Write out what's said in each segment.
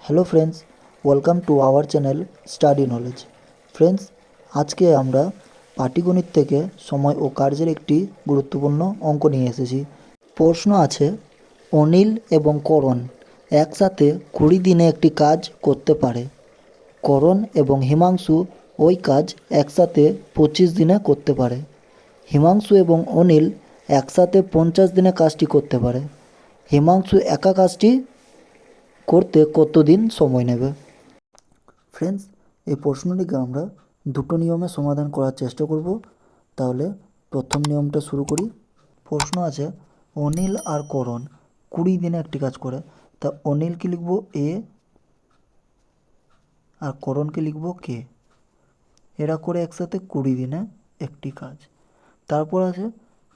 Hello friends, welcome to our channel study knowledge. Friends, আজকে আমরা পাটিগণিত থেকে সময় ও কার্যের একটি গুরুত্বপূর্ণ অঙ্ক নিয়ে এসেছি। প্রশ্ন আছে, অনিল এবং করণ একসাথে 20 দিনে একটি কাজ করতে পারে। করণ এবং হিমাংশু ওই কাজ একসাথে 25 দিনে করতে পারে। হিমাংশু এবং অনিল একসাথে 50 দিনে কাজটি করতে পারে। হিমাংশু একা কাজটি করতে কতদিন সময় নেবে? ফ্রেন্ডস, এই প্রশ্নটিকে আমরা দুটো নিয়মে সমাধান করার চেষ্টা করব। তাহলে প্রথম নিয়মটা শুরু করি। প্রশ্ন আছে, অনিল আর করণ 20 দিনে একটি কাজ করে। তা অনিলকে লিখব এ আর করণকে লিখব কে। এরা করে একসাথে 20 দিনে একটি কাজ। তারপর আছে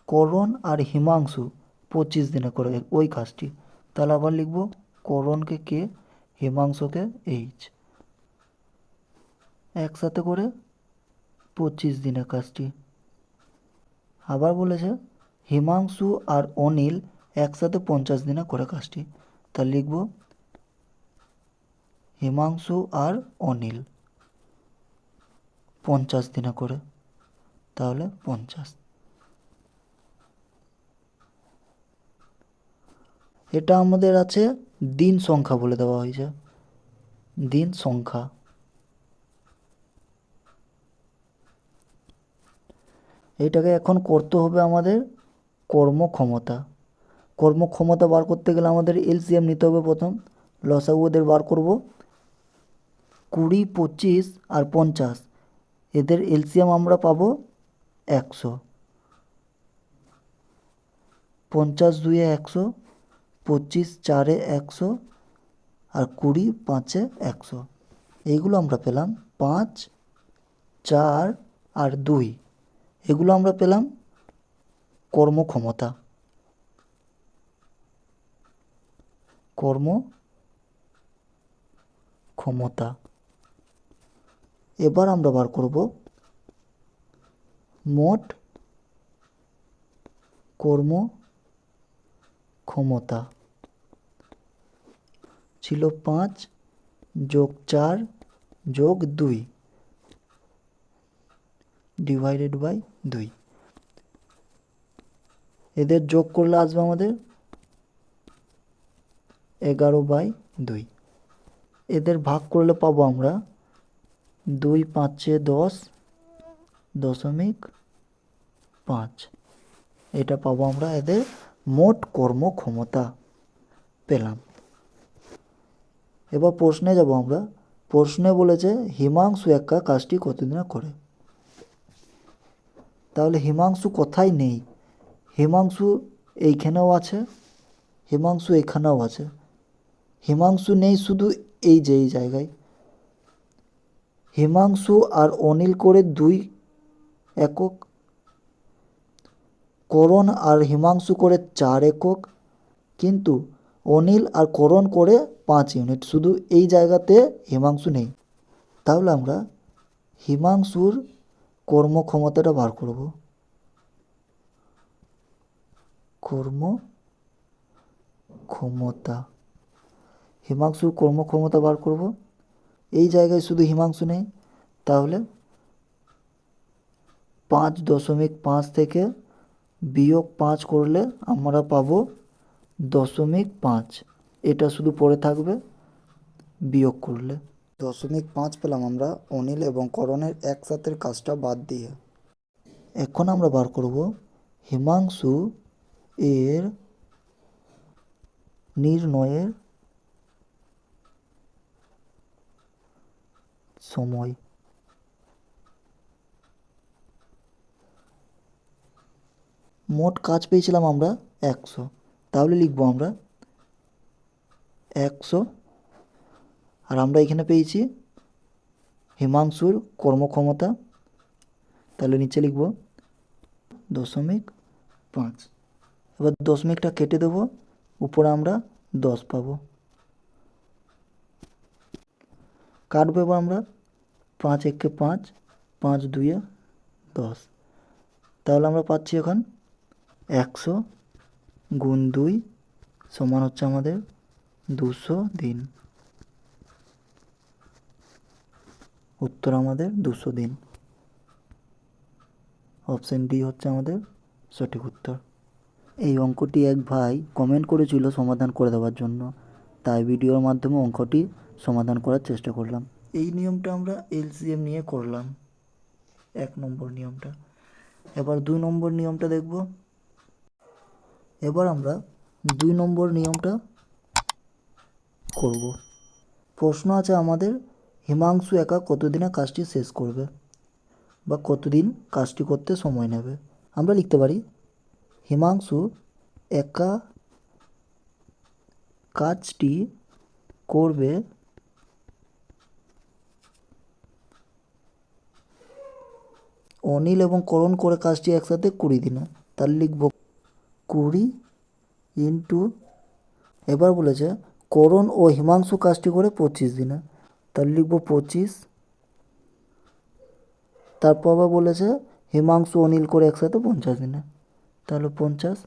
করণ আর হিমাংশু 25 দিনে করে ওই কাজটি। তাহলে আবার লিখব করণকে কে, হিমাংশুকে এইচ। একসাথে করে 25 দিনে কাজটি। আবার বলেছে হিমাংশু আর অনিল একসাথে 50 দিনে করে কাজটি। তা লিখব হিমাংশু আর অনিল 50 দিনে করে। তাহলে 50। এটা আমাদের আছে দিন সংখ্যা বলে দেওয়া হয়েছে, দিন সংখ্যা। এটাকে এখন করতে হবে আমাদের কর্মক্ষমতা। কর্মক্ষমতা বার করতে গেলে আমাদের এলসিএম নিতে হবে। প্রথম লসাগু ওদের বার করব। 20, 25 আর 50, এদের এলসিএম আমরা পাবো 100। 50 2-এ 100, 25 4-এ 100 আর 20 5-এ 100। এইগুলো আমরা পেলাম 5, 4 আর 2। এগুলো আমরা পেলাম কর্মক্ষমতা। কর্মক্ষমতা। এবার আমরা বার করব মোট কর্মক্ষমতা। ছিল 5 যোগ 4 যোগ 2 ডিভাইডেড বাই 2। এদের যোগ করলে আসবে আমাদের 11/2। এদের ভাগ করলে পাবো আমরা 2 5-এ 10.5। এটা পাবো আমরা এদের মোট কর্মক্ষমতা পেলাম। এবার প্রশ্নে যাব আমরা। প্রশ্নে বলেছে হিমাংশু একা কাজটি কতদিনে করে। তাহলে হিমাংশু কোথায় নেই? হিমাংশু এইখানেও আছে, হিমাংশু এখানেও আছে। হিমাংশু নেই শুধু এই জায়গায়। হিমাংশু আর অনিল করে 2 একক, করণ আর হিমাংশু করে 4 একক, কিন্তু অনিল আর করণ করে 5 ইউনিট। শুধু এই জায়গাতে হিমাংশু নেই। তাহলে আমরা হিমাংশুর কর্মক্ষমতাটা বার করব। কর্মক্ষমতা, হিমাংশুর কর্মক্ষমতা বার করব। এই জায়গায় শুধু হিমাংশু নেই। তাহলে 5.5 থেকে বিয়োগ 5 করলে আমরা পাবো 0.5। এটা শুধু পড়ে থাকবে বিয়োগ করলে। 0.5 পেলাম আমরা অনিল এবং করণের একসাথে কাজটা বাদ দিয়ে। এখন আমরা বার করব হিমাংশু এর নির্ণয়ের সময়। মোট কাজ পেয়েছিলাম আমরা 100। তাহলে লিখব আমরা 100। আর আমরা এখানে পেয়েছি হিমাংশুর কর্মক্ষমতা। তাহলে নিচে লিখব 0.5। এবার দশমিকটা কেটে দেবো, উপরে আমরা 10 পাবো। কাটবো এবার আমরা 5 1-এ 5, 5 2-এ 10। তাহলে আমরা পাচ্ছি এখন 100 গুণ 2 সমান হচ্ছে আমাদের 200 দিন। উত্তর আমাদের 200 দিন। অপশন ডি হচ্ছে আমাদের সঠিক উত্তর। এই অঙ্কটি এক ভাই কমেন্ট করেছিল সমাধান করে দেওয়ার জন্য, তাই ভিডিওর মাধ্যমে অঙ্কটি সমাধান করার চেষ্টা করলাম। এই নিয়মটা আমরা এলসিএম নিয়ে করলাম, 1 নম্বর নিয়মটা। এবার 2 নম্বর নিয়মটা দেখব। এবার আমরা 2 নম্বর নিয়মটা করব। প্রশ্ন আছে আমাদের, হিমাংশু একা কতদিনে কাজটি শেষ করবে বা কতদিন কাজটি করতে সময় নেবে। আমরা লিখতে পারি হিমাংশু একা কাজটি করবে অনিল এবং করণ করে কাজটি একসাথে 20 দিনে। তাহলে লিখব 20 ইন্টু, এবার বলেছে করণ ও হিমাংশু কাজটি করে 25 দিনে, তাহলে লিখব 25। তারপর আবার বলেছে হিমাংশু অনিল করে একসাথে 50 দিনে, তাহলে 50।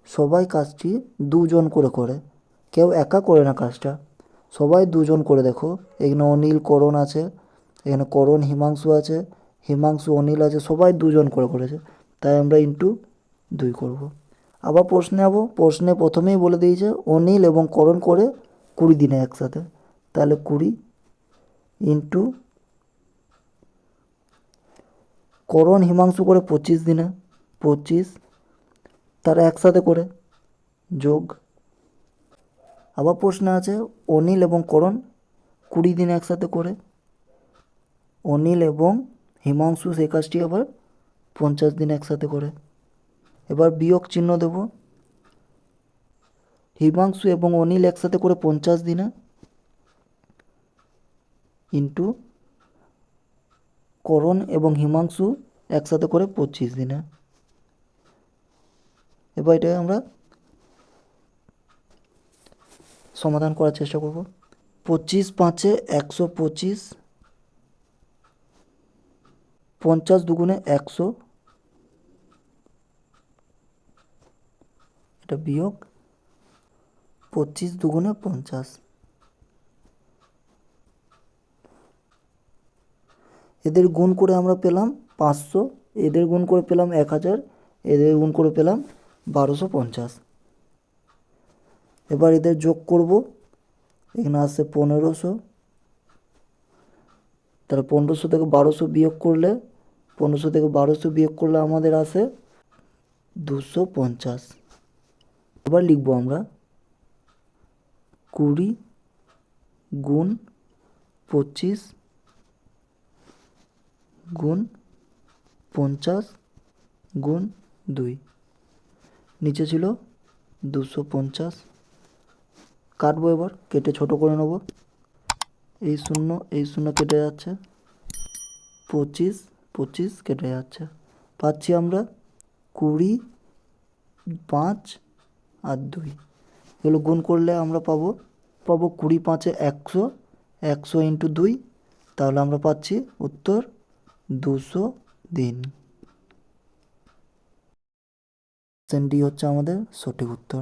সবাই কাজটি দুজন করে, কেউ একা করে না কাজটা, সবাই দুজন করে। দেখো এখানে অনিল করণ আছে, এখানে করণ হিমাংশু আছে, হিমাংশু অনিল আছে, সবাই দুজন করে করেছে, তাই আমরা ইন্টু 2 করব। আবার প্রশ্নে প্রথমেই বলে দিয়েছে অনিল এবং করণ করে 20 দিনে একসাথে, তাহলে 20 ইন্টু করণ হিমাংশু করে 25 দিনে, 25 তারা একসাথে করে যোগ। আবার প্রশ্নে আছে অনিল এবং করণ 20 দিনে একসাথে করে, অনিল এবং হিমাংশু সেই কাজটি আবার 50 দিন একসাথে করে। এবার বিয়োগ চিহ্ন দেব, হিমাংশু এবং অনিল একসাথে করে 50 দিনে ইন্টু করণ এবং হিমাংশু একসাথে করে 25 দিনে। এবার এটাকে আমরা সমাধান করার চেষ্টা করব। 25 5 125, 50 দুগুণে 100, এটা বিয়োগ 25 দুগুণে 50। এদের গুণ করে আমরা পেলাম 500, এদের গুণ করে পেলাম 1000, এদের গুণ করে পেলাম 1250। এবার এদের যোগ করব, এখানে আসছে 1500, তাহলে 1500 থেকে 1200 বিয়োগ করলে, 1500 থেকে 1200 বিয়োগ করলে আমাদের আসে 250। এবার লিখব আমরা 20 গুণ 25 গুণ 50 গুণ 2, নিচে ছিল 250। কাটবো, এবার কেটে ছোট করে নেব। এই শূন্য কেটে যাচ্ছে, 25 25 কেটে যাচ্ছে, পাচ্ছি আমরা 20 5 আর 2। এগুলো গুণ করলে আমরা পাবো 20 5 100, 100 ইন্টু 2, তাহলে আমরা পাচ্ছি উত্তর 200 দিন। অপশন ডি হচ্ছে আমাদের সঠিক উত্তর।